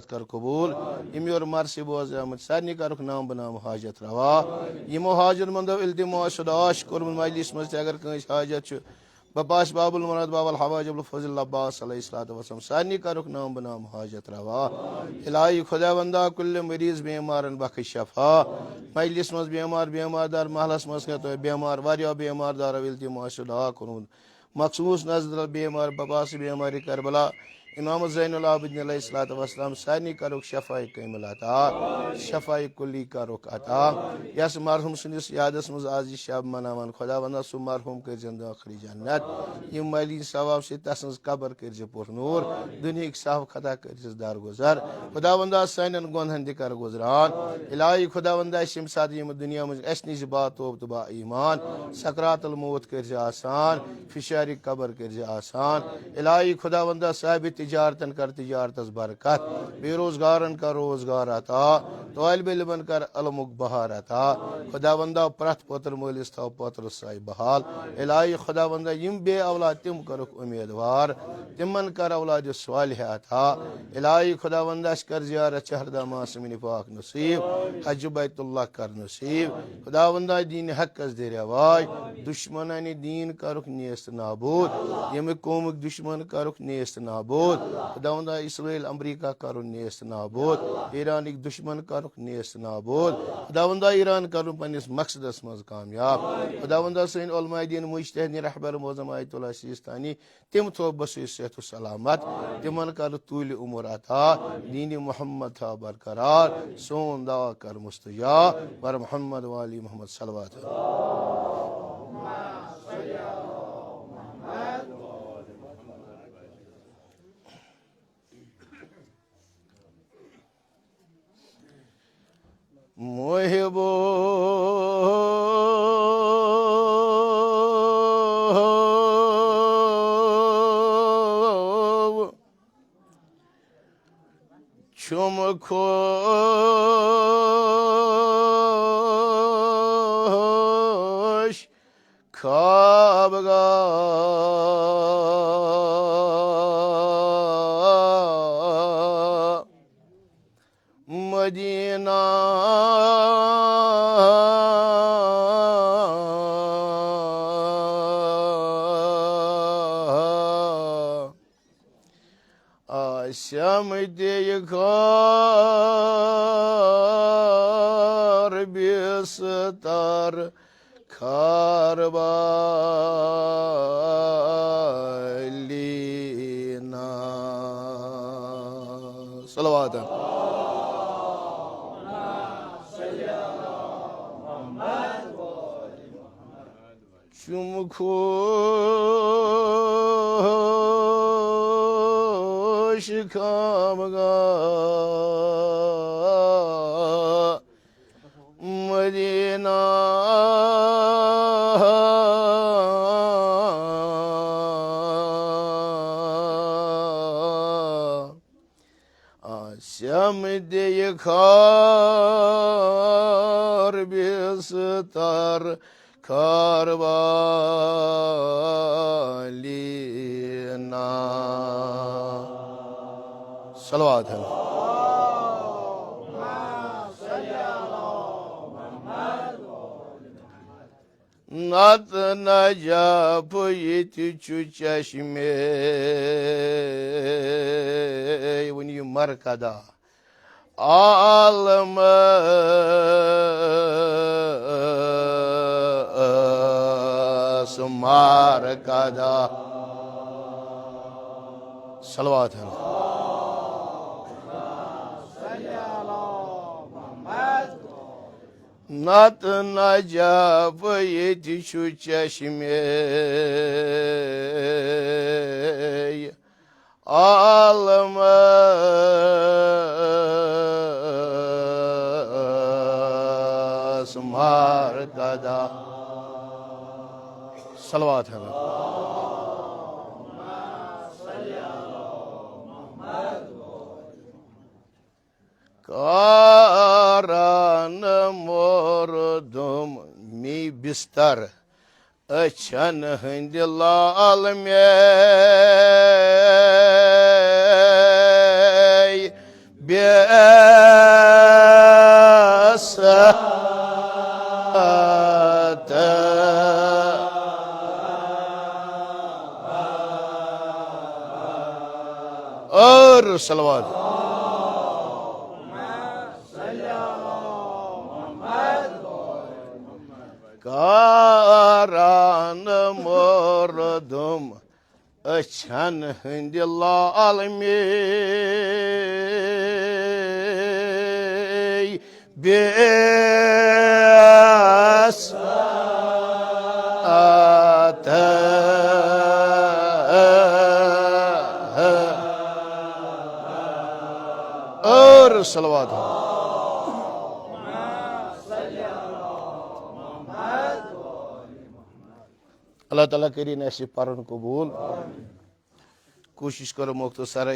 कर कबूल इम योर मरसी बोज आमत सारे कर नाम बनाम हाजत रवा यमो हाजत मंदो इल्तिमा सदाश कोरम मजलिस मज अगर कंस हाजत बपास बाबुल मुराद बाबुल हवाजुल फजल अब्बास अलैहिस्सलातु वसल्लम सानी का रुख नाम बनाम हाजत रवा इलाही खुदा बंदा कुल मरीज बीमारन बख्श शफा मजलिस मज बीमार दार महलस मज तो बीमार वारिया बीमार दार इल्तिमा सदा कुन मखसूस नजर बीमार बपास बीमारी करबला इमाम ज़ैनुल आबिदीन अलैहिस्सलातु वस्सलाम सानी का रुख शफाई कैमिल अता शफाई कुली का रुख अता यस मरहुम सुनिस यादस मज आज शब मनावन खुदा बंदा सु मरहुम कर जंद आखिरी जन्नत यम मली सवाब से तसंस कबर कर जे पुर नूर दुनिया की साफ खता कर जे दार गुजर खुदा बंदा सानन गुनहन दिकर गुजरान इलाही खुदा बंदा सिम साद यम दुनिया में असनी ज बात तोब तबा ईमान सकरातुल मौत कर जे आसान फिशारी कबर कर जे आसान इलाही खुदा बंदा साहिब तिजारतन कर तिजारतस बरकत बेरोजगारन का रोजगार अता तालिब इल्मन कर अलमुक बहार अता खुदा बंदा प्रथ पुत्र मोलिस था पुत्र साई बहाल इलाही खुदा बंदा यम बे औलाद तिम करुक उम्मीदवार तिमन कर औलाद सालिह अता इलाही खुदा बंदा कर जियारत शहरदा मासमिन पाक नसीब हज बैतुल्लाह कर नसीब खुदा बंदा दीन हक कस दे रवाय दुश्मनानी दीन करुक नेस्त नाबूद यम कौमुक दुश्मन करुक नेस्त नाबूद खुदा इसराइल अमरीका करो नेस्त नाबूद ईरानिक दुश्मन करो नेस्त नाबूद खुदा ईरान करो पन्निस मकसदस मज कामयाब खुदा सन उलमा दीन मुजतहिद रहबर मोज़म आयतुल्लाह सिस्तानी तिम थो बसु सेहत सलामत तिमन कर तूल उमर अता दीन मोहम्मद था बरकरार सोन दवा कर मुस्तजा वर मोहम्मद वाली मोहम्मद सलवात मोहिबो चुम खोश खाबगा मदीना आशम दे खार बेस्तर खारबालीना सलवात चुम खोश खामगा मदीना आशम दे खार बेस्तर खारबालीना सलवात है नत न जप यु चश्मे वन यह मरकदा आलम मरकदा सलवात है नत न जप यु चश्मे आलम मरकदा सलवात है कारान मोरदुम मी बिस्तर अछन हंद लाल में بأسات और सलवात कारान मोरदुम अछन हंद लाल में बेस और सलवात अल्लाह ताला करी ऐसे परन कबूल कोशिश करो मुख्तसर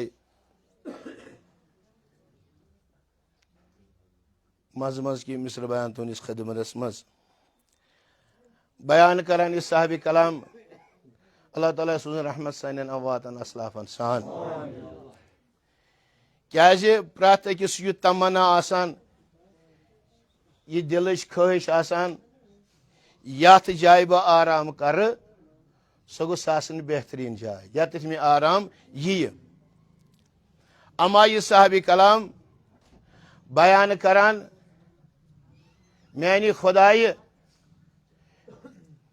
मज मज की मिसर बयान तुनिस खदमतस मज बयान करान इस साहिब कलाम अल्लाह ताला सुन रहमत सानन अवातन असलाफन सान क्या प्रत अकिस यह तमन्ना आसान यह दिलच ख्वाहिश आसान यथ जाय बह आराम कर सह गो बेहतरीन जाय यत में आराम यह अमा यह साहिब कलाम बयान करान मैंने खुदाय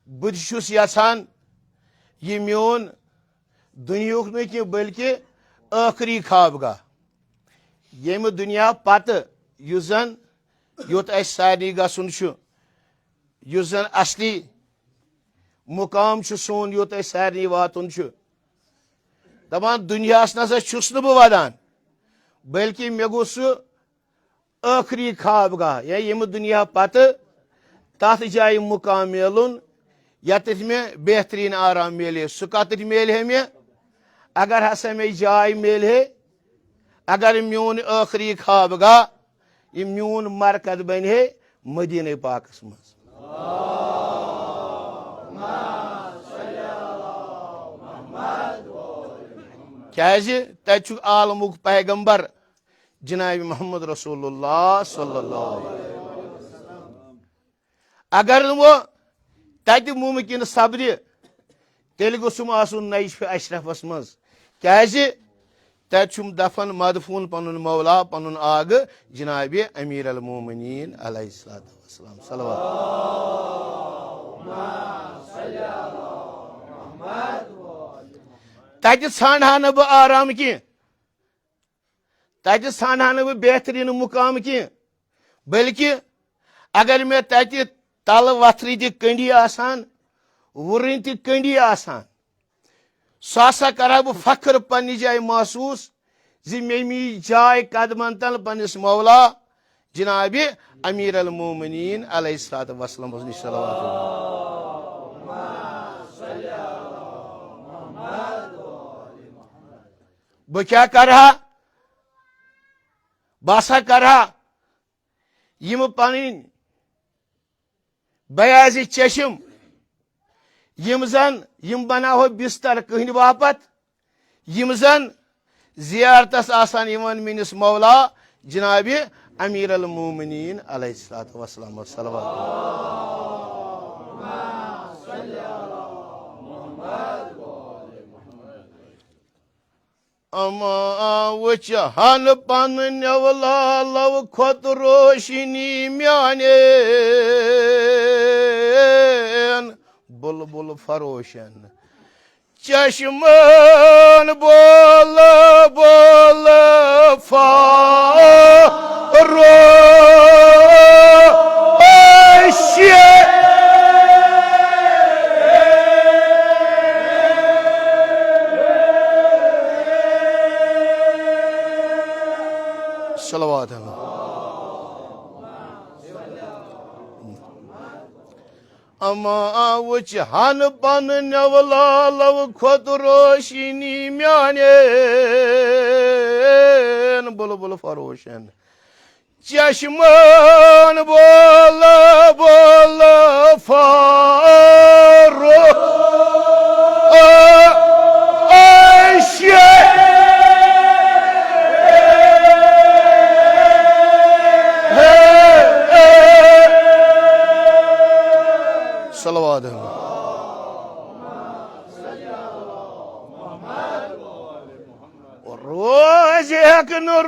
बुस यछान यह मोन दुनिया न कि बल्कि आखिरी ख्वाबगाह यम दुनिया पत युजन योत सारे गसन युजन असली मुकाम सोन योत सारे वातुन दपान दुनिया नसा छुस न बह वदान बल्कि मे गो सह आखिरी ख्वाबगाह या यम दुनिया पत तथ जाय मुकाम मिलुन यत में बेहतरीन आराम मिले सह कत मिले मे अगर हसा मे जाय मिले अगर मोन आखिरी ख्वाबगाह यह मोन मरकज बन है मदीना पाकस मज क्या तत आलमुक पैगंबर जनाब मोहम्मद रसूलुल्लाह सल्लल्लाहु अलैहि वसल्लम अगर वो तत मुमकिन सब्र तेल गोसुम आसुन नैशफ अशरफस मज क्या तम दफन मदफून पन मौला पन आग जनाब अमीर अल मोमिनीन अलैहिस्सलाम सल्लल्लाहु तत ाना न बह आराम की तत ाना न बह बेहतरीन मुकाम की बल्कि अगर मे तत तल वथर ति कंडी आसान वुरन ति कंडी आसान सह करा बह फख्र पन्ने जाय महसूस जि मे मी जाय कदमन तल पन्निस मौला जनाब अमीर अल मोमिनीन अलैहिस्सलाम निश बह क्या करहा बसा करहा यम पन बयाज चशम यम जन यम बनाहो बिस्तर कहन बापत यम जन जियारतस आसान यवन मिनिस मौला जनाब अमीर अल मोमिनीन अलैहिस्सलाम अमा वच हन पन नवला लव खोत रोशनी म्याने बुलबुल फरोशन चश्मन बोल बोल सलवात अमा वच हन पन नवला लव खोत रोशनी म्याने बुलबुल फरोशन चश्मन बोल बोल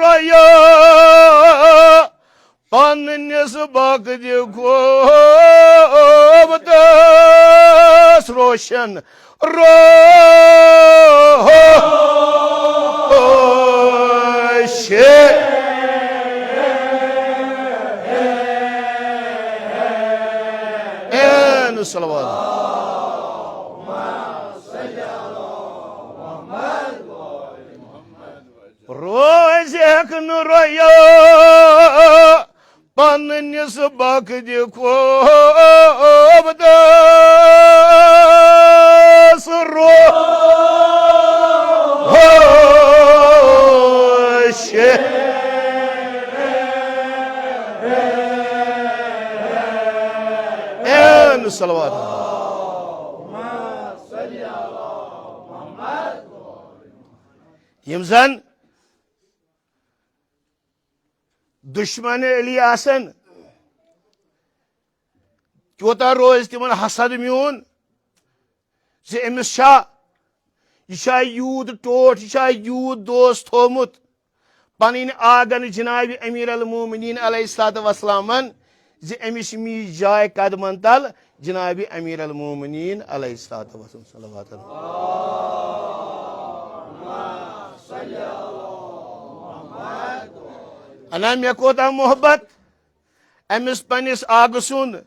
roya pannis bakdi kovdas roşan roşe en salavat Rozek nuraya pannis bakdi kovdas roşe en salavat Yimzan düşmanı Eliyasen Kota roz timan hasad miun ze emis şah Yişa yud tot yişa yud dost thomut panin agan Janabi Amir al-Muminin aleyhissalatu vesselamın ze emis mi jay kadmantal Janabi Amir al-Muminin aleyhissalatu vesselam salavatullah Anam yakota muhabbat emis panis agsun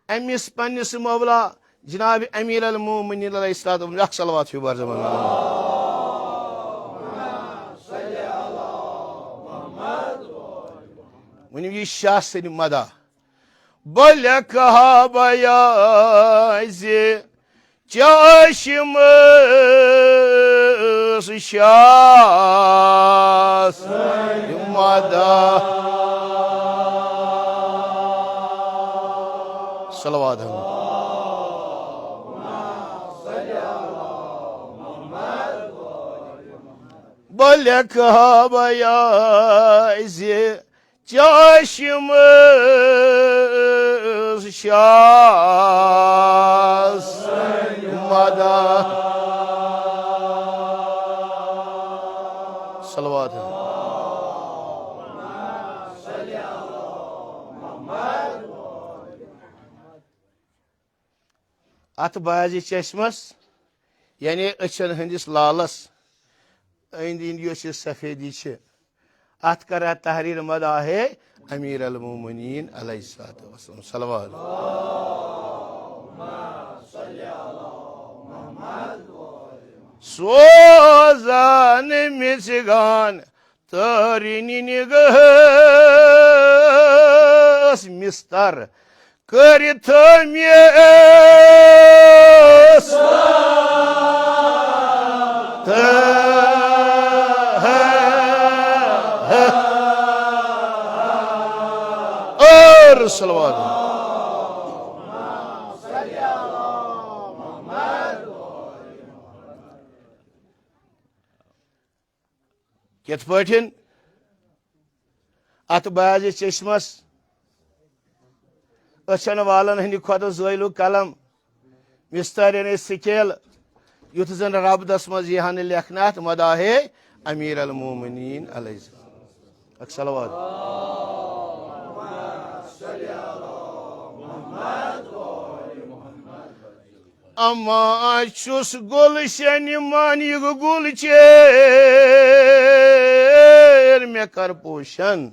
emis panis mavla Janabi Amir al-Muminin aleyhissalatu vesselam yak salavat yubar zaman Munim ye şahseni mada Bale kahabayazi Çaşımız şahseni mada Salavat Bale kahabayazi Çaşımız şahsmada Salavat At bazı çeşmez yani açan hindis lalas Ayndin diyorsa sefediçi At kara tahrir madahe Amir al-Muminin aleyhissalatu vesselam salavat Sozan misgan tarinini gıs mistar Karitamyes Salavat Ket pötin at bazı çeşmez Açan valan hindi khoda zoilu kalam mistarene sikel yutuzan rabdas maz yahan lekhnat madahe Amir al-Muminin aleyhissalam ak salavat Ama açus gulşeni mani gulçer mekar poşan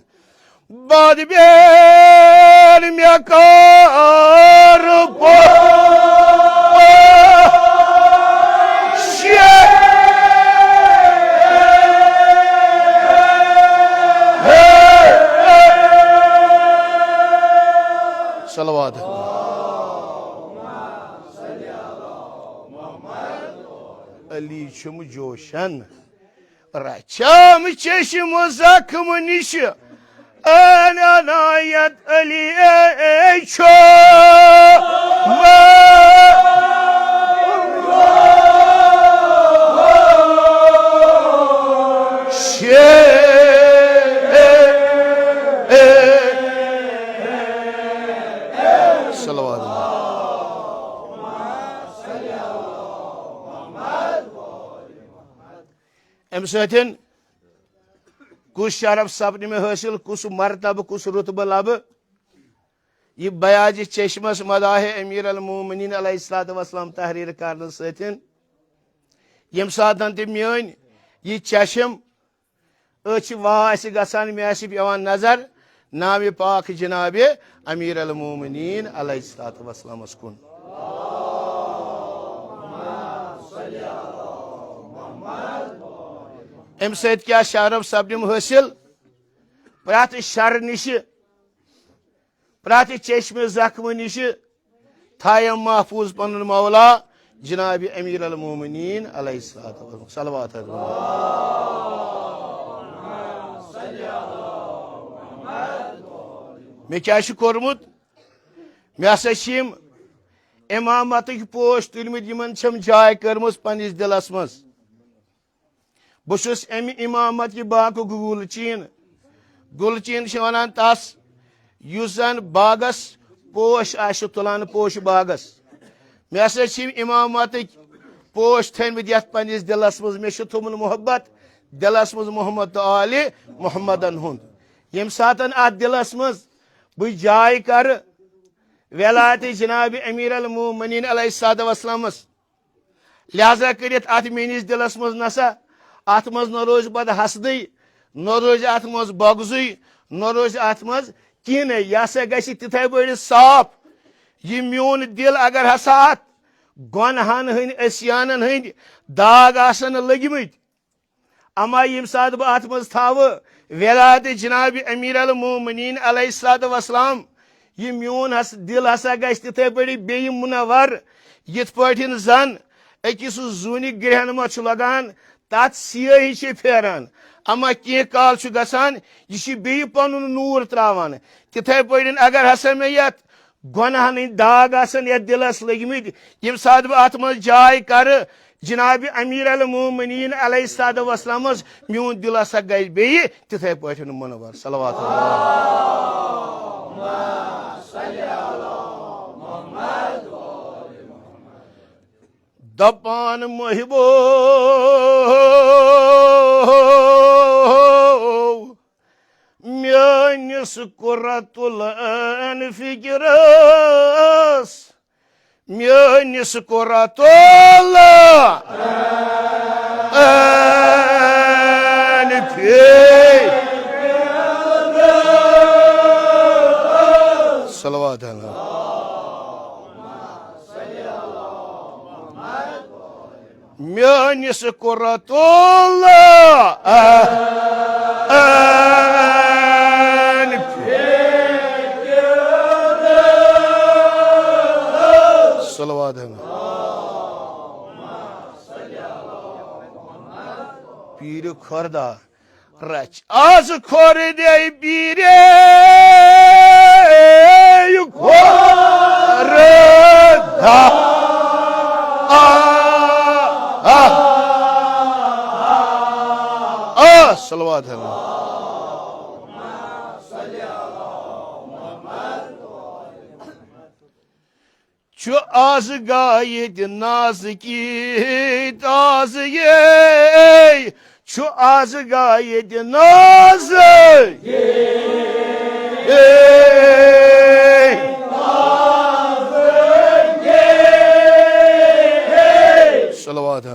Bad ber mekar poşan Salavat Ali çumu coşan Raçam çeşim zakım nişi Ananayat Ali ço Salavat Emsatin कुछ शरफ सपन में हासिल, कुछ मरतब, कुछ रुतब लब। यह बयाज चश्मस मदाह अमीर अल मोमिनीन अलैहिस्सलातु वस्सलाम तहरीर करने सतन यम सातन ते मेन यह चश्म अच वास गसान मे पेवान नजर नाव पाक जनाब अमीर अल मोमिनीन अलैहिस्सलातु वस्सलाम कुन। अम सत क्या शरफ सपदम हासिल, प्रत शर निश प्रत चश्म जख्म निश थायम महफूज पन मौला जनाब अमीर अल मोमिनीन अलैहिस्सलातु वस्सलाम सलवात। मे क्या कोर्मुत, मे हसा इमामत पोश तुलमित यमन जाय कर्म पनिस दिलस मज। बहुस अमि इमामत की बाक गुलचीन, गुलचीन वन तस युसन बागस पोश आश तुलान पोश बागस। मे हसा इमामत पोश थमित ये पनिस दिलस मज। मे थोमुन मोहब्बत दिलस मज मोहम्मद तो आले मोहम्मदन हुंद। यम सातन अत दिलस मज बह जाय कर वेलायत जनाब अमीर अल मोमिनीन अलैहिस्सलातु वस्सलाम, लिहाजा कर अत मेनिस दिलस मज नसा अत मज न रोज पद हसदी, न रोज अत मज बगजुई, न रोज अत मज किन। यह हसा गि तिथे बड़ साफ। यह मोन दिल अगर हसा अत गुनहन हंद अस्यानन हंद दाग आसन लगमत, अमा यम सात बह अत मज थाव वेलायत जनाब अमीर अल मोमिनीन अलैहिस्सलातु वस्सलाम, यह मोन दिल हसा गि तिथे बड़ बे मुनवर यिथ पठिन जन अकिस जून ग्रहण मा लगान तथ सियाही फेरान, अमा कह काल गसान यह बे पन नूर त्रावान। तिथे पड़ अगर हसा मे ये गुनहन दाग आसन ये दिलस लगमत, यम सात बह अत मज जाय कर जनाब अमीर अल मोमिनीन अलैहिस्सलातु वस्सलाम, मोन दिल हसा गि बे तिथे पठिन मुनवर सलवात। दपान मोहिबो म्यानिस कुर्रतुल ऐन फिक्रस, म्यानिस कुर्रतुल ऐन फिक्रस सलवात अलैहि। म्यानिस कुर्रतुल ऐन फिक्रस सलवात अलैहि। पीर खुर्दा रच आज खोर दे पीरे खुर्दा सलवात है। चु आज गायत नाज की ताज ये, चु आज गायत नाज सलवात है।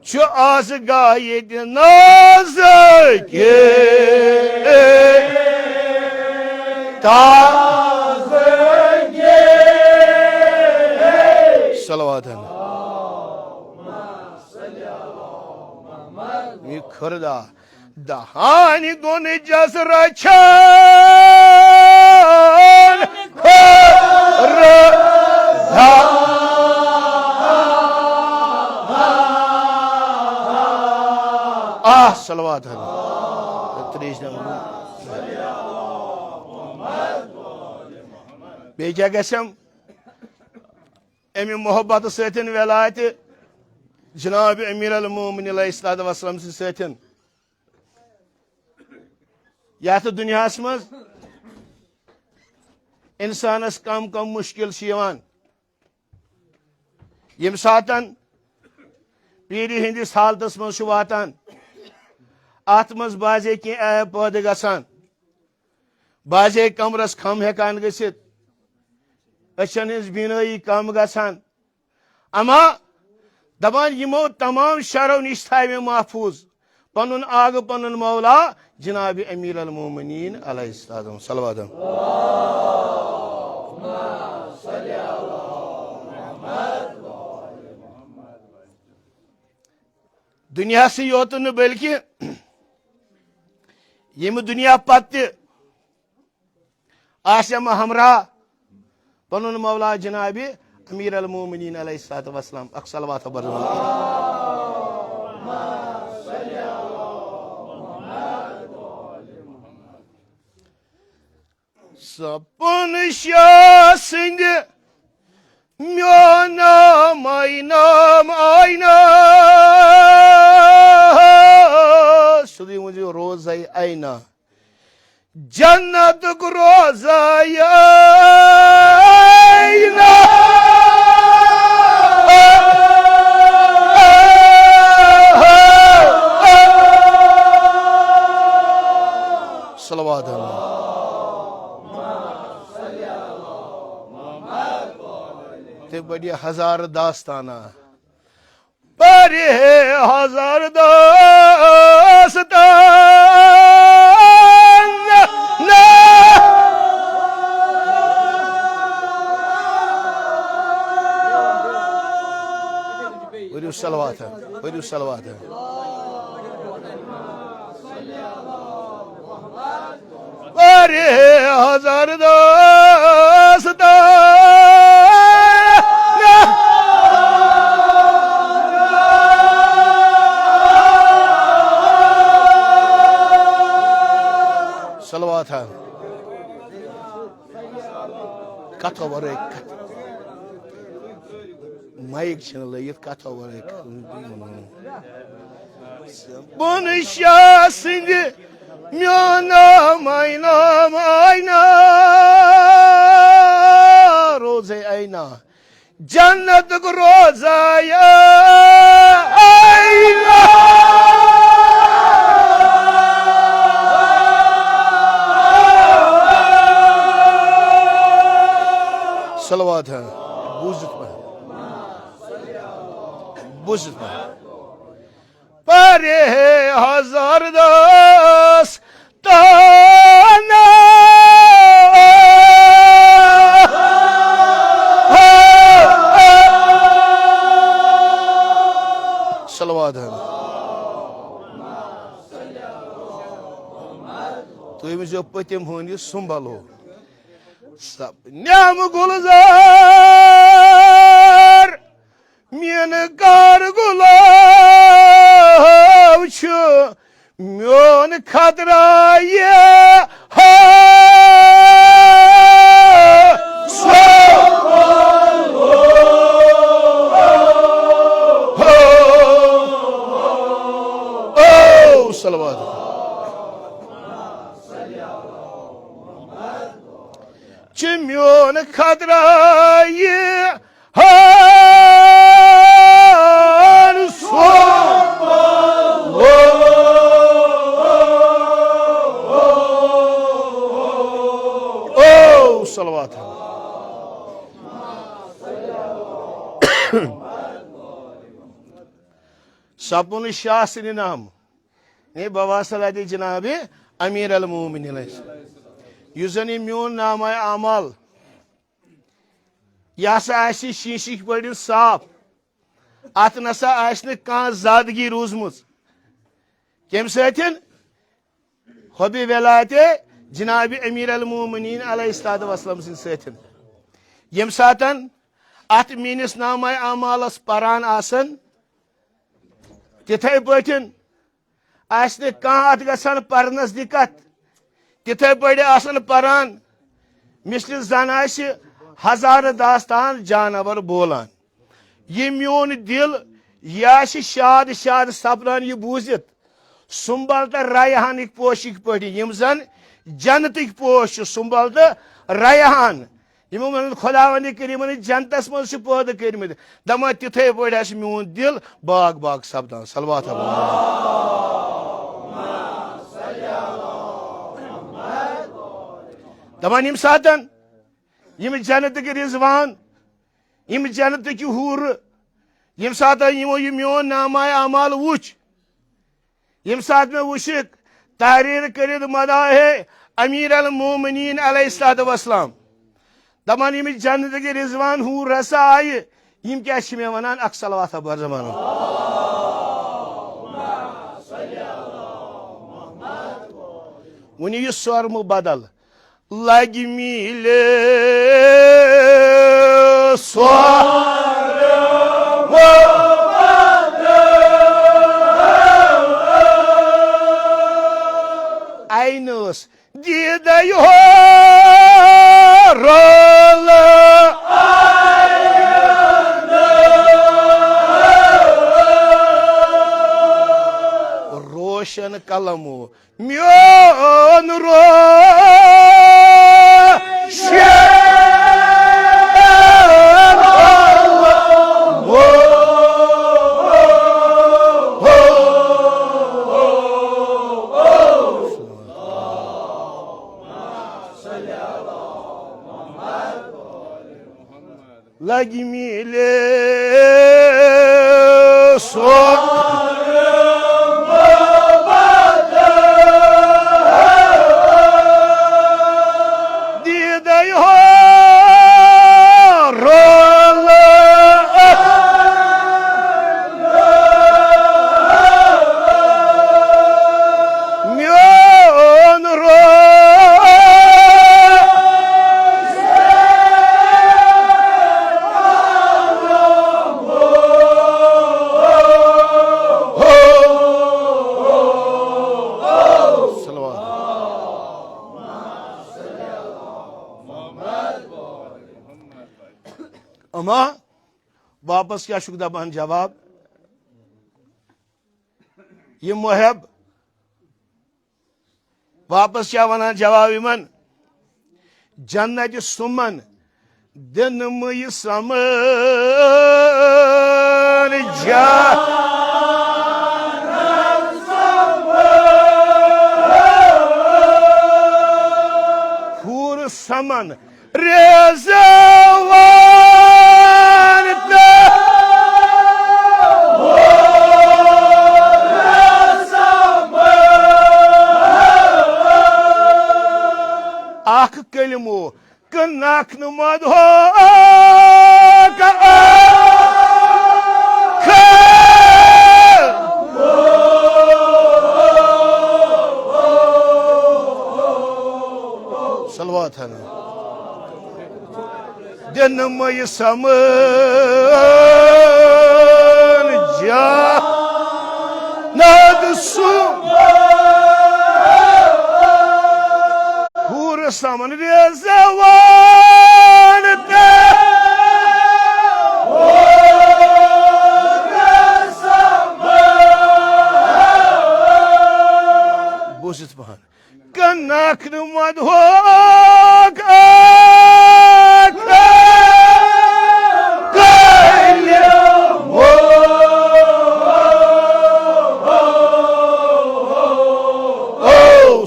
चु आज गायत नाज के ताज सलवात है। ये खुर्दा दहानी गुन जस रचन खुर्दा सलवात है। बे क्या गम अमि मोहब्बत सतन वेलायत जनाब अमीर अल मोमिनीन अलैहिस्सलातु वस्सलाम सतन यथ दुनिया मज इंसानस कम कम मुश्किल यम सातन पीर हंदिस हालतस मज वातान अत मज बाजे की ऐब पैदा गसान बाजे कमरस खम हेकान गसित अचन हज बीनाई कम गसान अमा दपान यमो तमाम शरो निश थावे महफूज पनुन आग पनुन मौला जनाब अमीर अल मोमिनीन अलैहिस्सलाम सल्लल्लाहु दुनिया से योत न बल्कि यम दुनिया पत आशम हमरा पनुन मौला जनाब अमीर अल मोमिनीन अलैहिस्सलाम अक सलवात बरज़ सपन शाह सिंह म्यो नाम आईना शुदी मुझे रोज आईना जन्नत को रोज आईना सलवात ते बढ़िया हजार दास्ताना पर हजार दास्ताना सलवात है सलवात है पर हजार दास्ताना सलवात है कथो वर माइक लगित कथो वर बन शाह सिंह म्यो नाम आईना रोज आईना जन्नत को रोज आईना सलवात है बुझत पर हजार दास ताना सलवात है तुम जो पतिम होनी संभलो सब न्याम गुलजार मेन कार गुलाब मोन खतरा ये सलवात म्योन खतरा ये सलवात सपुन शाह सिंह नाम ने बवासल जनाब अमीर अल मोमिनीन युजन म्योन नाम अमल यह शीशिक पे साफ अत नसा जादगी रूजमुत कम सबी वलायत जनाब अमीर अल मोमिनीन अलैहिस्सलाम सतन यम सातन अत मीनिस नाम अमालस परान आसन तिथे पटन अत गसान परनस दिक्कत तिथे पे आसन परान मिसल जन हजार दास्तान जानवर बोलान ये म्योन दिल यह शाद शाद सपनान यह बूजित सुंबल तो रैहानिक पोशिक पे यम जन जन्नतिक पोश सुंबल तो रैहान यमो मन खुदावंद करीमन जन्नतस मज पैदा कर्मत दमा तिथे पे मोन दिल बाग बाग सपदान सलवात दपान यम सातन यम जन्नत के रिजवान यम जन्नत की हूर यम सात यमो ये मोन नामा अमाल वुच यम सात में वुशिक तहरीर करिद मदाहे अमीर अल मोमिनीन अलैहिस्सलातु वस्सलाम दपान यम जन्नत के रिजवान हूर रसा आये यम क्या मे वनान अख सलवात बर जमान वन यह सर्म बदल लग मिले आइनस दीद रोल रोशन कलमो म्योन लग मिले अमा वापस क्या शुक दपान जवाब ये मुहब वापस क्या वनान जवाब इमन जन्नत सुमन दिन मुय समन जा हूर समन रेजवा आख कलमो कनाक मद हो सलवात है दिन मय समन जा नद सु समन रेजवान बोसित बहन कनाक मद हो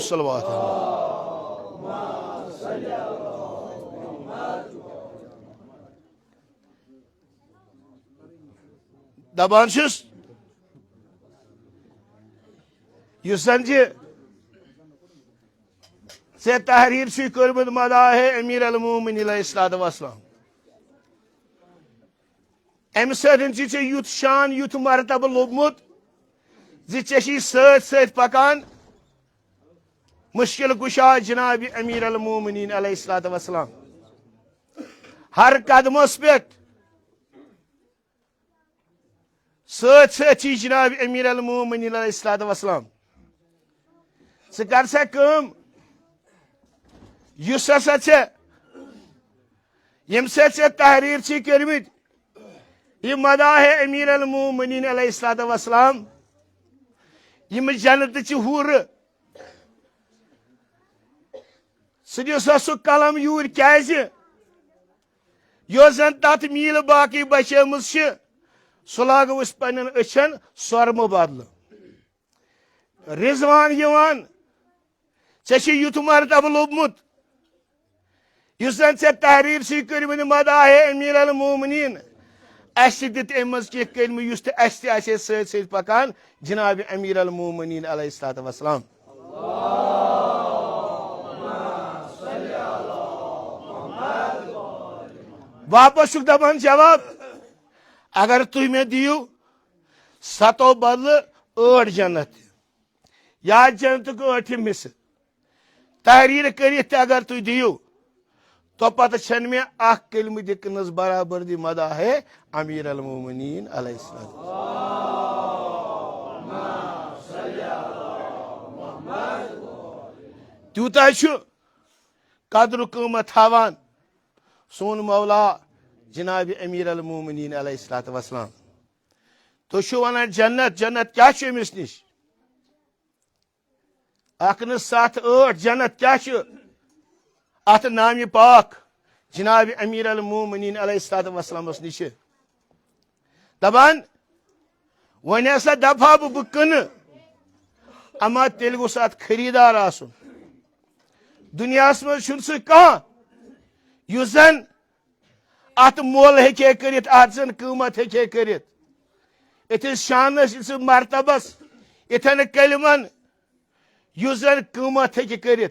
सलवात दपान से तहरीर कर्मुत मदाहे अमीर अल मोमिनीन अलैहिस्सलातु वस्सलाम अम सै युथ शान युथ मरतब लोबमुत ज़ी सत सत पकान मुश्किल कुशा जनाब अमीर अल मोमिनीन अलैहिस्सलातु वस्सलाम हर कदमस पे सत सत जनाब अमीर अल मोमिनीन अलैहिस्सलातु वस्सलाम कर सा कम युस हसा यम तहरीर कर्मित यह मदाह अमीर अल मोमिनीन अलैहिस्सलातु वस्सलाम यम जन्नत हूर सह कलम यूर क्या योजन तथ मील बाकी बचेम सह लागो पन्न अचन सरम बदल रिजवान यवान युथ मरतब लोबमुत युस जन ऐ तहरीर सी कर मदाहे अमीर अल मोमिनीन अस दित अमज कह कलम युस अस सत पकान जनाब अमीर अल मोमिनीन अलैहिस्सलातु वस्सलाम वापस दपान जवाब अगर तुम मे दियो 7 बदल 8 जन्नत या जन्नत को 8 हिस्स तहरीर कर अगर तुम दियो तो पत छन मे अख कलम दिकनस बराबर दी मदा है अमीर अल मोमिनीन अलैहिस्सलाम तूता कदर कीमत हावान सोन मौला जनाब अमीर अल मोमिनीन अलैहिस्सलातु वस्सलाम तो वन जन्नत जन्नत क्या अमिस निश 7 8 जन्नत क्या अत नाम पाक जनाब अमीर अल मोमिनीन अलैहिस्सलातु वस्सलाम निश दपान वन हसा दफा बह कन अमा तेल गोस अत खरीदार आसन दुनिया मज सह कह युस जन अत मोल हे कर अत जन कीमत हे कर इथिस शानस मरतबस इथन कलमन युस जन कीमत हे कर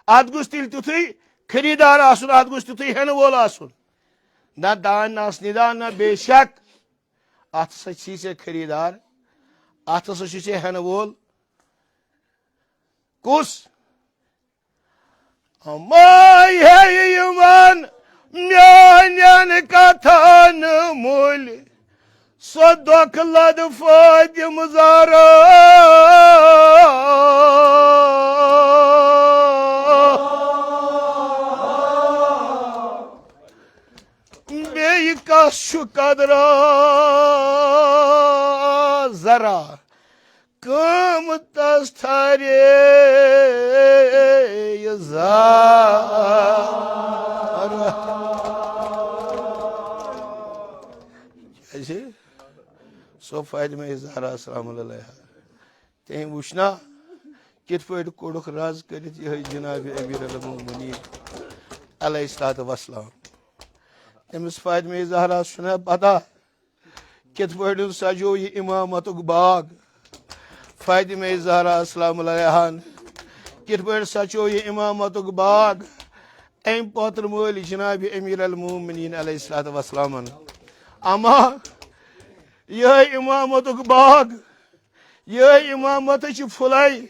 अत गुस तिल तुथु खरीदार आसन अत गुस तुथु हेन वोल आसन ना दान ना निदान ना बेशक अत सी से खरीदार अत से हेन वोल कुस अमान म्यान कथान मोल सो दुख लद फादिम ज़ारा बे कस कदरा जरा कम तस थारे सो फातिमा ज़हरा अस्सलाम अलैहा तें वुचना कित पे कोड़ुक राज कर जनाब अमीर अल मोमिनीन अलैहिस्सलातु वस्सलाम तमिस फातिमा ज़हरा सुना पता कित पे सजो यह इमामतुक बाग फातिमा ज़हरा अस्सलाम अलैहा कित पे सजो यह इमामतुक बाग अम पोत्र मोल जनाब अमीर अल मोमिनीन अलैहिस्सलातु वस्सलाम अमा यह इमामतुक बाग यह इमामत फुलाई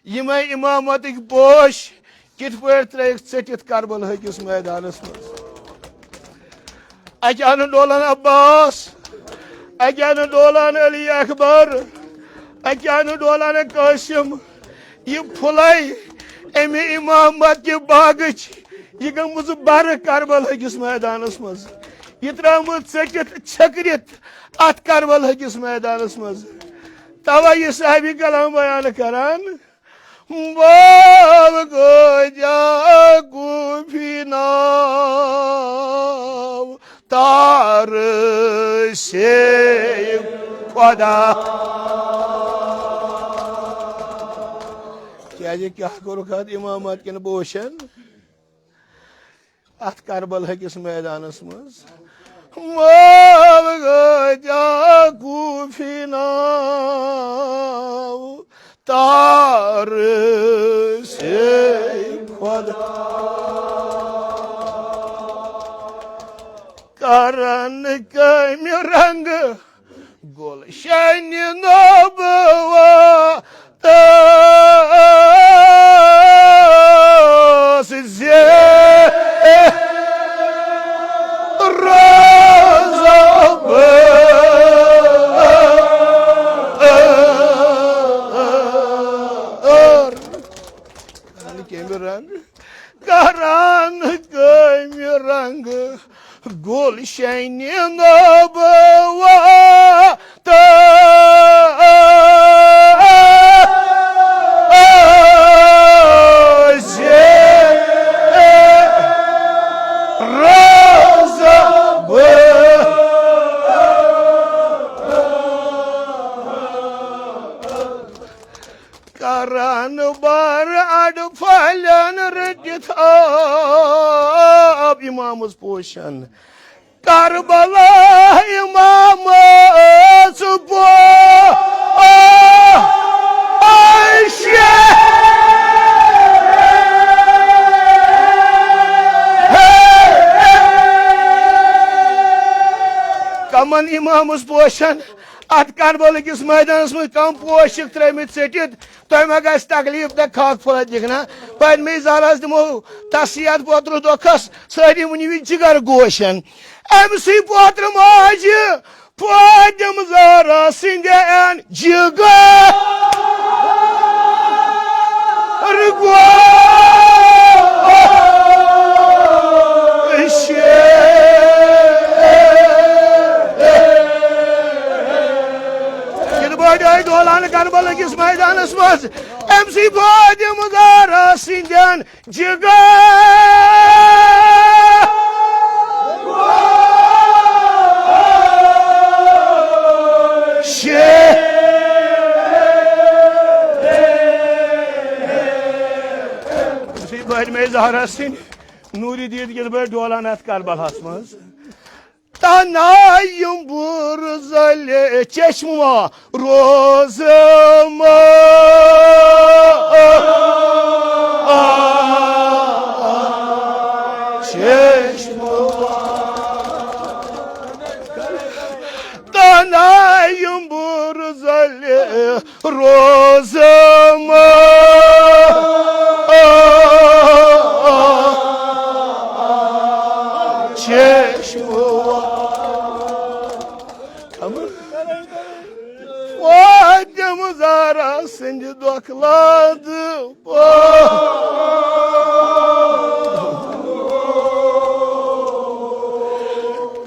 यम इमामत पोश कित पे त्रैक चटित करबल हकिस मैदानस मज अचान डोलान अब्बास अचान डोलान अली अकबर अचान डोलान कासिम यह फुलाई अमे इमामत के बाग यह गमुज बर करबल हकिस मैदानस मज यह त्रमुत चटित छकरित अत करबल हकिस मैदानस मज तवा यह साहिबी कलाम बयान करान बाब गो जागूफी नाव तार से खुदा क्या करो खत इमामत किन बोशन अत करबल हकिस मैदानस मज बाब गो जागूफी नाव तार से खुदा करन कम रंग गुलशन नबवा से Karan rang Gulşen nabwa ta Karan bar ad falan reddit ab imamız poşan. Karbala imamız bu Ayşe. Kaman imamız poşan. At Karbalıkis meydanımız kam poşuk tremit setit. Toyma gaz taklif da kalk falan dikna. Ben meyzarazdım o tasiyat potru dokas. Saydım univi cigar goşan. Emsi potrum acı. Poğadım zarasında en cigar. Dolan Karbalıkis meydanımız emsi poğadım zarasında cigar. Mezarasın Nuri diye gelip dolan et Karbalhasmaz. Tanayım burzale çeşmuma rozuma çeşmuma Tanayım burzale rozuma Vadimiz arasında dokladı.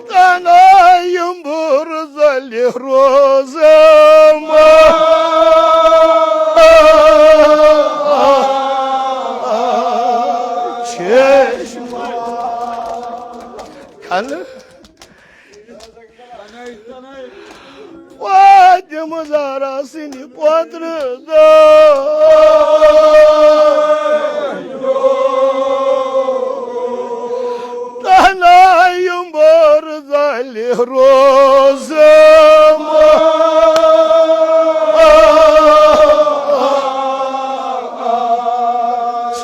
Tanayım burzali rozuma çeşme kanı Vadimiz arasını potruda Tanayım borzali rozuma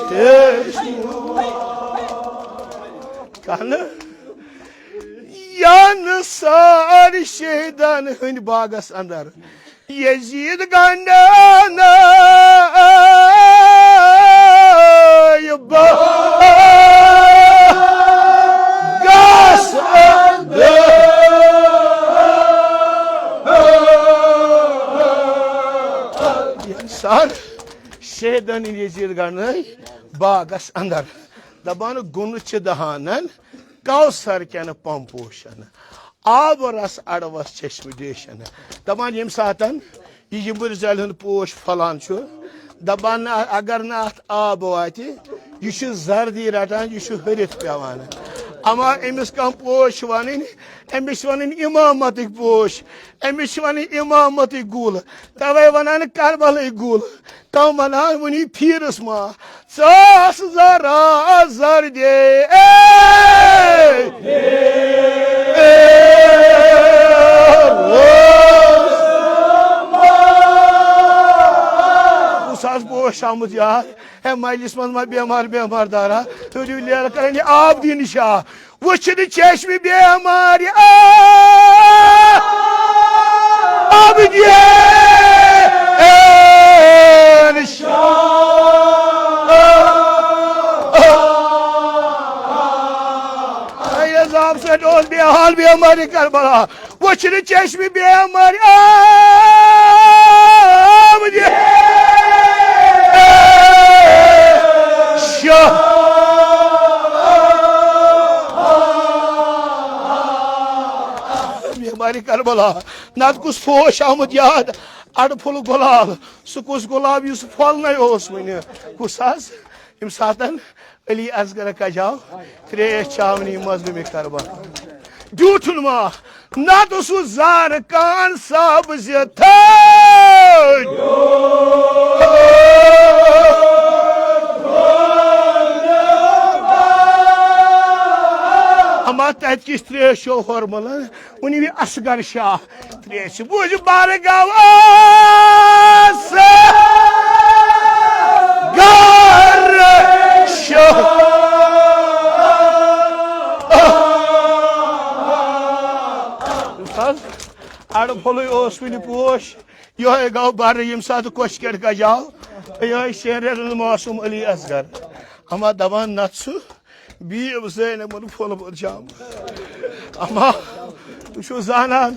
çeşme kanı Yan sar şeyden hın bagas andar Yezid gandana bagas andar Yan sar şeyden Yezid gandana bagas andar Dabanı gunuçı dahanan Kavsar kene pampoşanı. Ağbaras arvas çeşmi deşanı. Daban yem saatan yicibur zelhın poş falan şu. Daban agar naht ağbavati yüşü zardi ratan yüşü hırit piyavanı. Ama emis kam poş vanin emis vanin imamatik poş. Emis vanin imamatik gul. Tavay vanan Karbalı gul. Tam vanan vuni piris ma. Sas zara zardi. Saz boş amut ya. Hem meclismanıma bemar dara. Ölüler karani abdi nişa. Vıçını çeşmi bemar ya. Abdi nişa. Ayla zamsın ol bir hal bemar Karbala. Vıçını çeşmi bemar ya. Abdi Hमारी Karbala nat kus foş amut yad ad pulu golal su kus golab yus fal nay os mine kusas im satan Ali Asgar Kajao tre chavni mazlumi Karbala Dutulma nat su zar kan sabz tha तत किस त्रेशो formal उन्हीं भी असगर शाह त्रेश बुझ बारगाव गर शाह अड़ full one पोश ये गो बर यम सात कोशकर का जाओ ये शेर मासूम अली असगर अमा दपान नत बीब ज़ैनबन फुल जाम अमा तुम जानान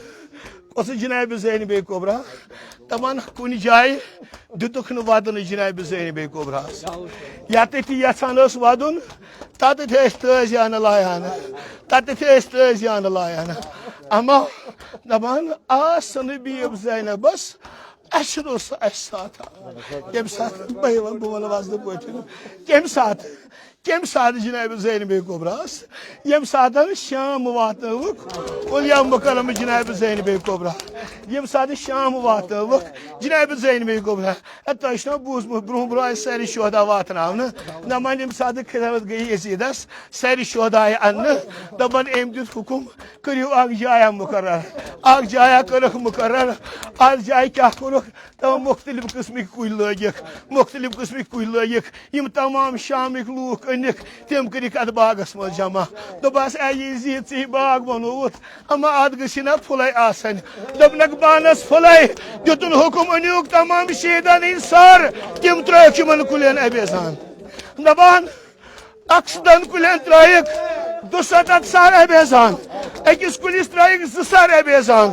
कस जनाब ज़ैनब कुबरा दपान कुन जाए दुतुक वदन जनाब ज़ैनब कुबरा यत यहान वदन तत तजियान लायान तत तजियान लायान अमा दपान आसन बीब ज़ैनबस साथ कम सात बह वन वजन पे कम सात जनाब ज़ैनब कुबरास यम सात शाम वातवुक उलिया मुकरम जनाब ज़ैनब कुबरा यम सात शाम वातवुक जनाब ज़ैनब कुबरा तुम बूजमुत ब्रोह ब्रोह सारे शोहदा वातन दपान यम सात खिदमत गई यजीदस सारे शोहदा अन्न दपान अम दित हुकुम करू जाया मुकर्रर जाया कर मुकर्रर अत जाय क्या कर तमाम मुख्तलिफ किस्मिक कुल लगिक मुख्तलिफ किस्मिक कुल लगिक यम तमाम शामिक लूक अनिक तम करिक अत बागस मज जमा दोपस यजीद ची बाग बनोत अमा अत गना फुलै आसन दोपनक बानस फुलै दितुन हुकुम अनियुक तमाम शेदन सर तम त्रोक कुलन अबेजान दपान अक्सदन कुलन त्रोक 200 सर अबेजान अकिस कुलिस त्रोक 2 सर अबेजान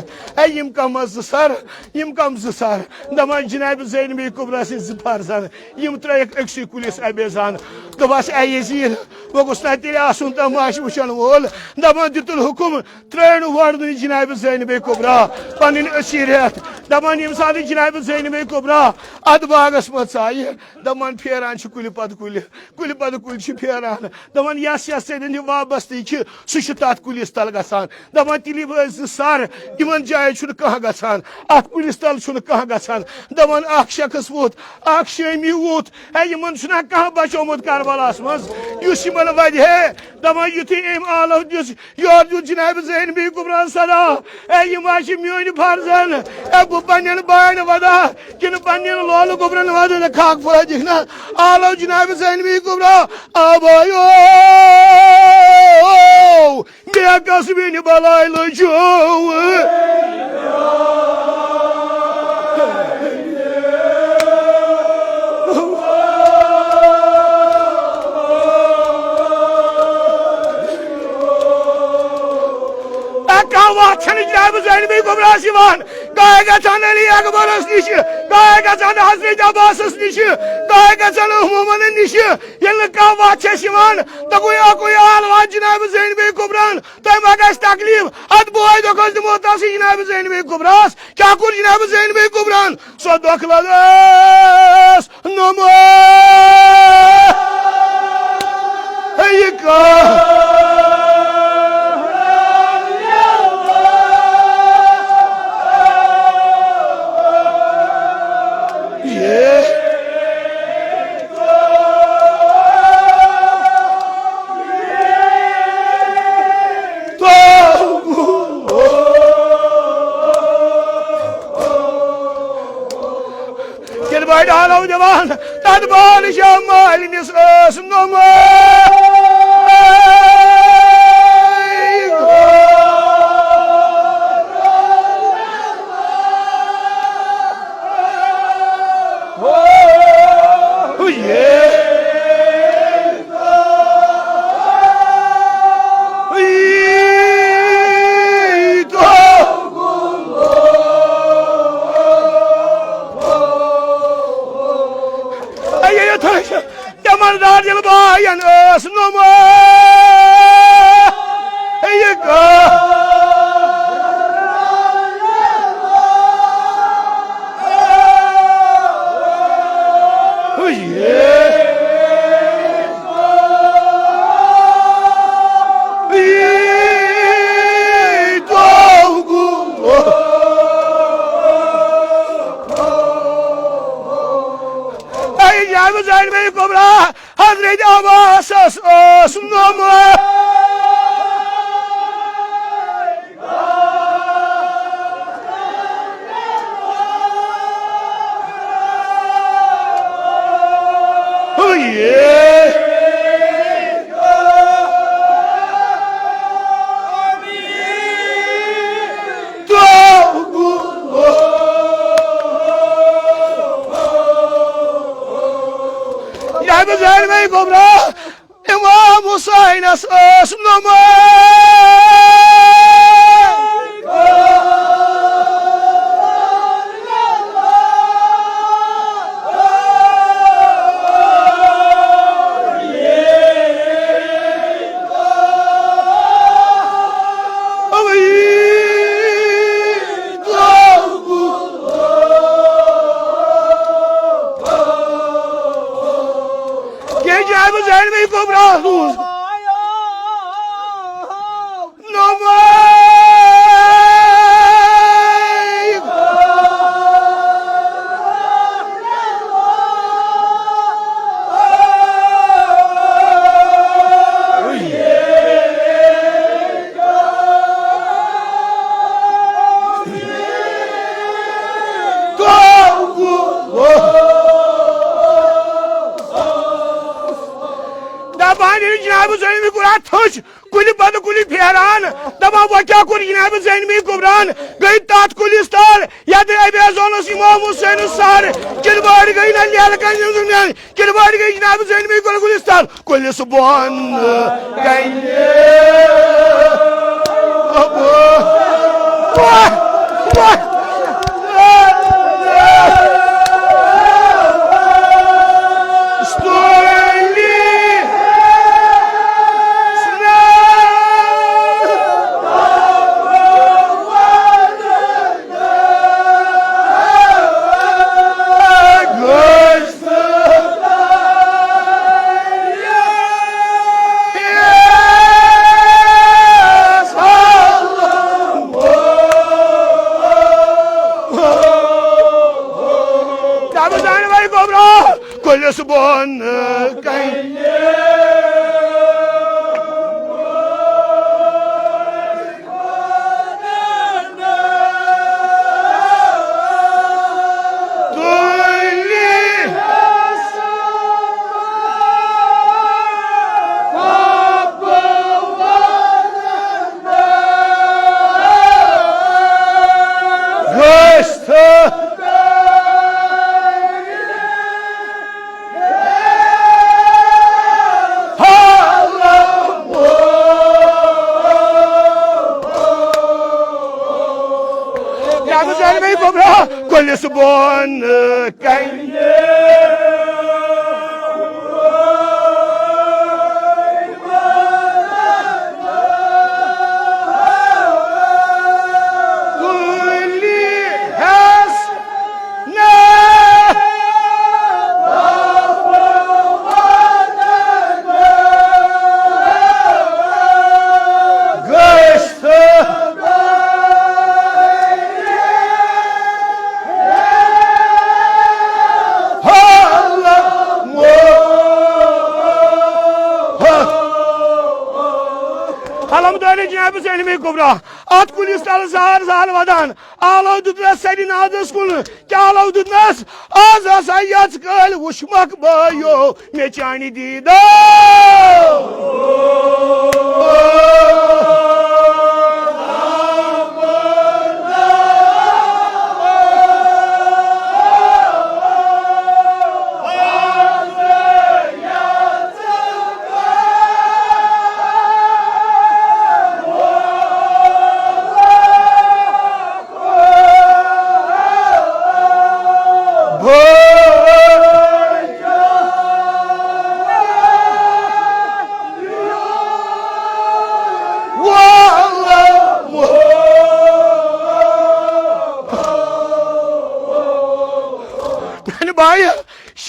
यम कम 2 सर यम कम 2 सर दपान जनाब ज़ैनब कुबरा से 2 फर्जन यम त्रोक अक्सी कुलिस अबेजान दोपस यजीद वो गुस तेल आसन तमाश वुचन वोल दपान दितुन हुकुम त्रोन वरन जनाब ज़ैनब कुबरा पन असीर हेत दपान यम सात जनाब ज़ैनब कुबरा अत बागस मज आय दपान फेरान कुल पत कुल फेरान दपान यस यस सदन वाबस्ती सह तथ कुलिस तल गसान दपान तिली 2 सर इन जाय कह गसान अत कुलिस तल कह गसान दपान अख शख्स वोत अख शामी वोत इन कह बचोमुत करबलास मज वजह दपान युथि अम आलो दिस योर दित जनाब ज़ैनब कुबरा सदा यम मोन फर्जन बह पन्न बान वदा कि पन्न लोल कुबरन वदन खाक फुला दिखना आलो जनाब ज़ैनब कुबरा आबायो मे कसबिन बलाय लजो जनाब ज़ैनब कुबरा गाय गचान अली अकबरस निश गाय गचान हजरत अब्बास निश गाय गचान मोहम्मद निश ये कह वत दगुई अकुई आल वा जनाब ज़ैनब कुबरान तुम मा गस तकलीफ अत बोय दोखस दिमो तस जनाब ज़ैनब कुबरास क्या कुर जनाब ज़ैनब कुबरान सो दोख लगस नमो जवान तद बाल शामाल निस नमा हजरत Abbas Cenab-ı Zerme-i Kubra İmam Hüseyin Esas namaz. Cenab-ı Zerme-i Kubra namaz. Cenab-ı Zerme-i Kubra tuş kuli badı kuli fehran dama vakya kur Cenab-ı Zerme-i Kubran gayı tat kulistar yadı ebez olus İmam Hüseyin sar kilbari gayı naliyal kanjumdan kilbari gayı Cenab-ı Zerme-i Kubra kulistar kuli subhan gayı Subhan كل سبون كين Cenab-ı Zerme-i Kubra at kulistal zar vadan ağlav tutmaz senin adız kulu ki ağlav tutmaz ağza sayyat kıl uçmak bayo meçani dida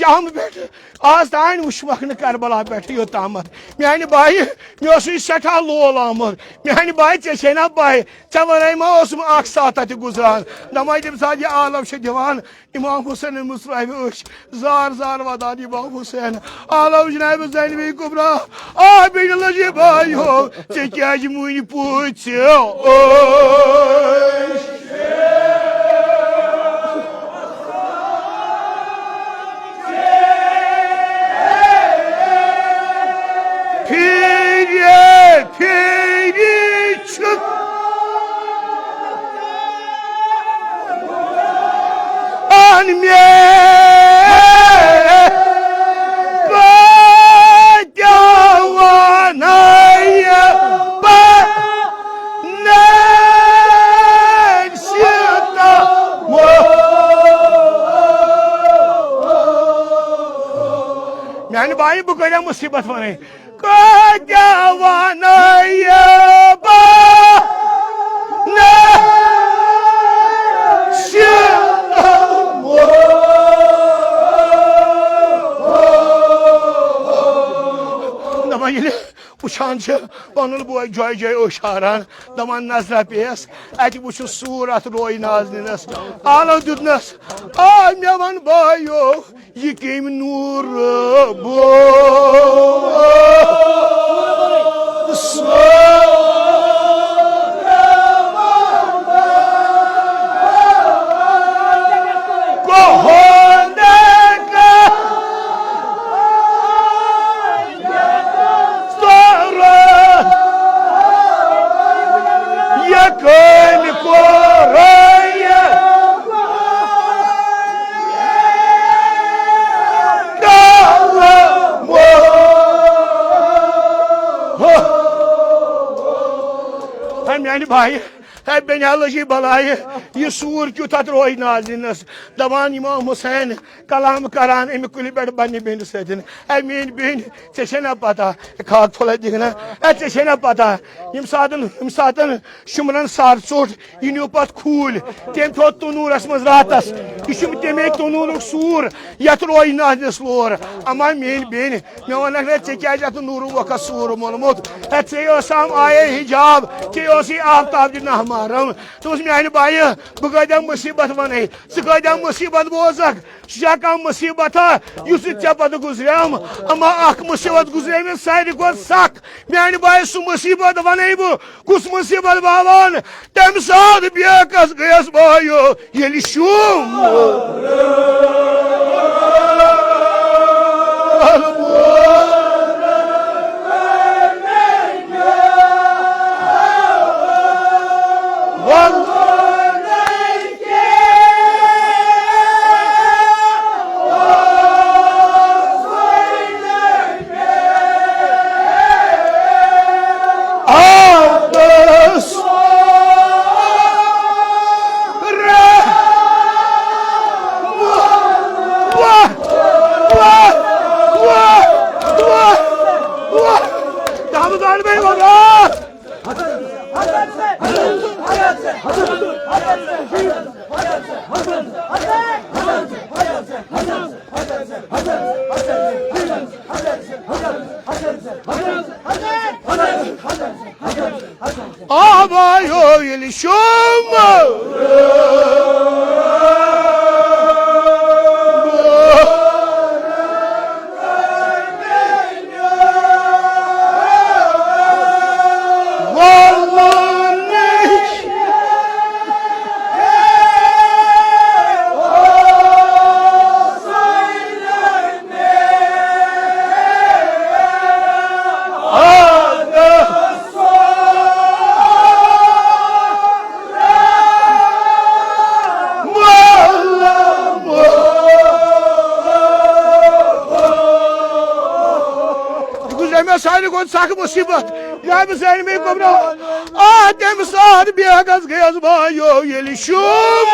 Şam pet ağızdan uçmakını Karbala pet yotamır. Yani bayi myosu seta lolamır. Yani bayi çeşena bayi çavarayma olsun aksatati guzran. Namaydım sadece ağlam şey divan İmam Hüseyin'in Musra'yı uç. Zar vadan İmam Hüseyin. Ağlam Cenab-ı Zerme-i Kubra. Ah beynilacı bayo. Çekiyacı muni puçu. Piri çık. Anne. Yani bayi bu kadar musibet var. Kocavanayı ne Damayeli uçancı onun bu joy o şaran daman nazrapiyas ati bu şu surat roy naznines ala dudnas ay yaman bayo yıkayım nur bu Yani bayi hep beni alıcı balayı yusur ki tatroy nazines daman İmam Hüseyin kalam karan emikuli ber bani beni sedin emin bin çeşene pata kalk tola digna çeşene pata imsadın şumran sarsut iniupat kul tem tot tonur asmaz ratas işim demek tonurluk sur yatroy nazines lor aman min bin ne ona çekecek nuru vaka sur molmut etseyosam aye hicab ki osi aftab din hamaram तो उसमें आने भाई बगैर मुसीबत बने सगैर मुसीबत बोजक शाका मुसीबत use चपत गुजरम अमा अख मुसीबत गुजरे में साइड को सक मैंने भाई सु मुसीबत बने बो कुछ मुसीबत बावन तम साद बियाकस गयस भाइयो ये लिशुम Abayo yelişum sak musibet ya bize mi kobra adem sar bir gaz gaz bayo yelişum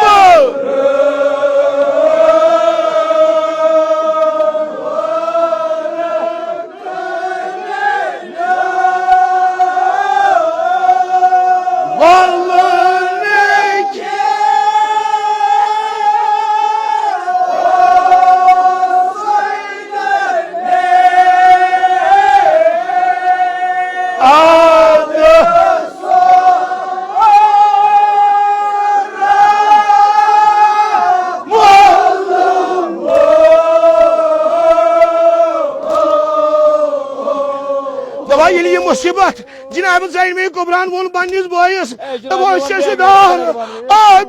musibet Cenab-ı Zeynep Kubran vol banniz boyuz bu şaşıdan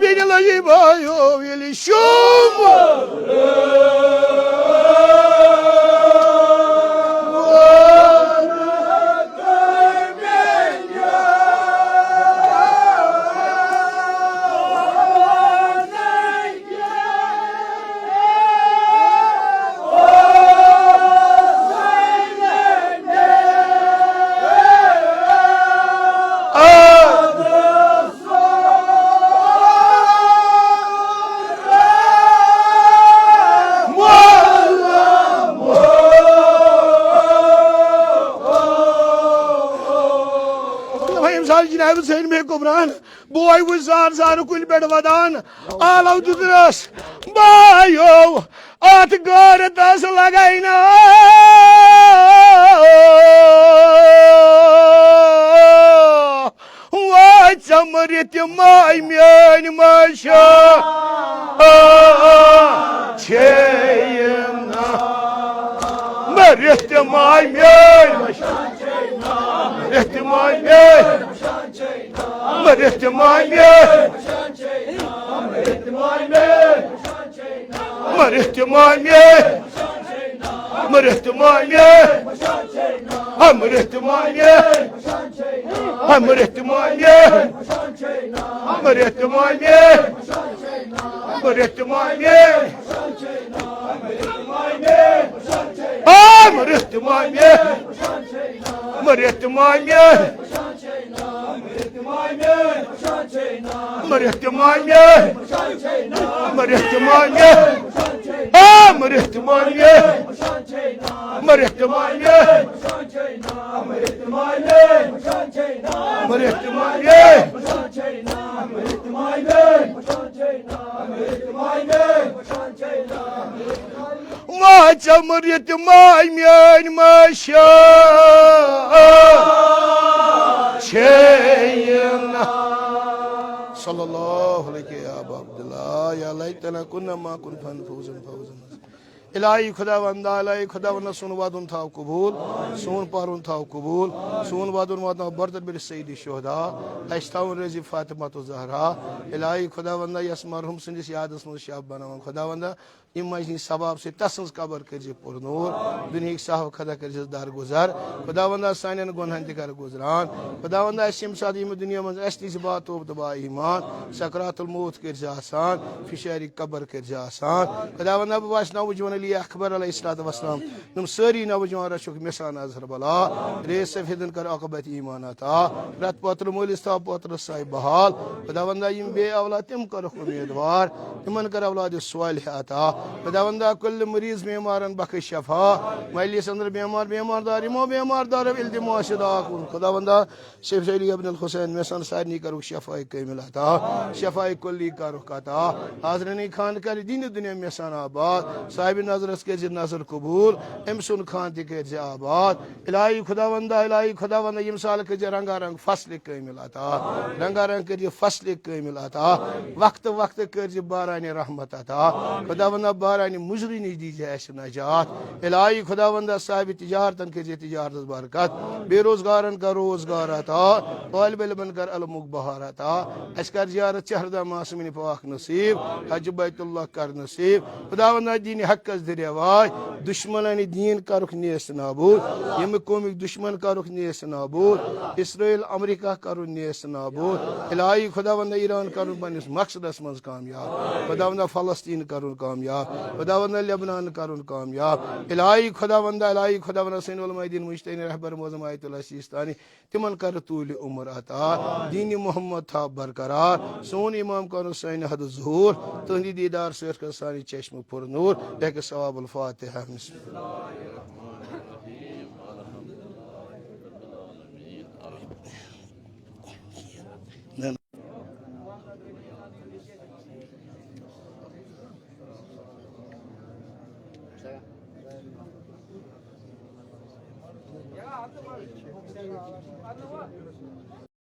beni lacı boyu yelişum Hussain में कुबरान बोय वो जार जार कुल बेड वदान आलव दुदरस बायो आठ गार दस लगाइना वो चमरित my म्यान माशा छेयना मरित my म्यान माशा मरित माय म्यान मरित माय म्यान मरित माय म्यान मरित माय म्यान मरित माय म्यान मरित माय म्यान मरित माय म्यान मरित माय म्यान मरित माय म्यान मरित माय म्यान मरित माय म्यान मरित माय म्यान मरित माय म्यान मरित माय म्यान मरित माय म्यान मरित माय म्यान मरित माय म्यान वाचा मरित माय म्यान माशा छेयना सल्लल्लाहु अलैहि या अब्दुल्लाह या लैतना कुन्ना मा कुन फन फौजन फौजन इलाही खुदावंदा इलाही खुदावंदा सुन वादुन थाव कबूल सुन पारुन थाव कबूल सुन वादुन वादना बरदर बिर सईदी शुहदा अश्ताउन रजी फातिमा तो ज़हरा इलाही खुदावंदा यस मरहुम सिंदिस यादस मुझ शाब बनावन खुदावंदा इमाजी सबाब से तसंस कबर करजे पुरनूर दुनिया साहब खदा करजे दार गुजार खुदावंदा सानियन गुनहन कर गुजरान खुदावंदा इम साद इम दुनिया में असली बात तो दबा ईमान सकरातुल मौत करजे आसान फिशारी कबर करजे आसान खुदावंदा बवास नौजवान अली अकबर अलैहिस्सलातु वस्सलाम तुम सारी नौजवान रशुक मिसान अजहर बला रे सफेदन कर अकबत ईमान अता रत पत्र मोलिस्ता पत्र साहिब बहाल खुदावंदा इम बे औलाद तिम कर उम्मीदवार तिमन कर औलाद स्वालिह अता खुदावंदा कुल मरीज बीमारन बख शफा मजलिस अंदर बीमार बीमारदार इमो बीमारदार इल्तिमा शदा खुदावंदा शेख अली इब्न हुसैन मिसान सारनी करो शफाए कामिल अता शफाए कुल्ली करो अता हाजरनी खान कर दीन दुनिया मिसान आबाद साहिब नजरस के नजर कबूल एमसुन खान के आबाद इलाही खुदावंदा यम साल के रंगारंग फसल कामिल अता रंगारंग कर फसल कामिल अता वक्त वक्त कर बारान रहमत अता खुदावंदा बारान मुजरी निज दीजिए ऐसे नजात इलाही खुदावंदा साहिब तिजारतन के तिजारत बरकत बेरोजगारन का रोजगार अता तालिब इल्मन कर अलमुक बहार अता अस्कर जियारत चहरदा मासूमिन पाक नसीब हज बैतुल्लाह कर नसीब खुदावंदा दीन हक दरियावाय दुश्मनानी दीन करुख नेस नाबूद यम कौमिक दुश्मन करुख नेस नाबूद इसराइल अमेरिका करु नेस नाबूद इलाही खुदावंदा ईरान करु बनिस मकसदस मज कामयाब खुदावंदा फलस्तीन करु कामयाब खुदावंदा लेबनान करु कामयाब इलाही खुदावंदा सैन उलमा दीन मुश्तैन रहबर मोज़म आयतुल्लाह सिस्तानी तिमन कर तूल उम्र अता दीन मोहम्मद था बरकरार सोन इमाम करु सैन हद ज़हूर तुहंदी दीदार से कर सानी चश्म पुर नूर एक सवाबुल फातिहा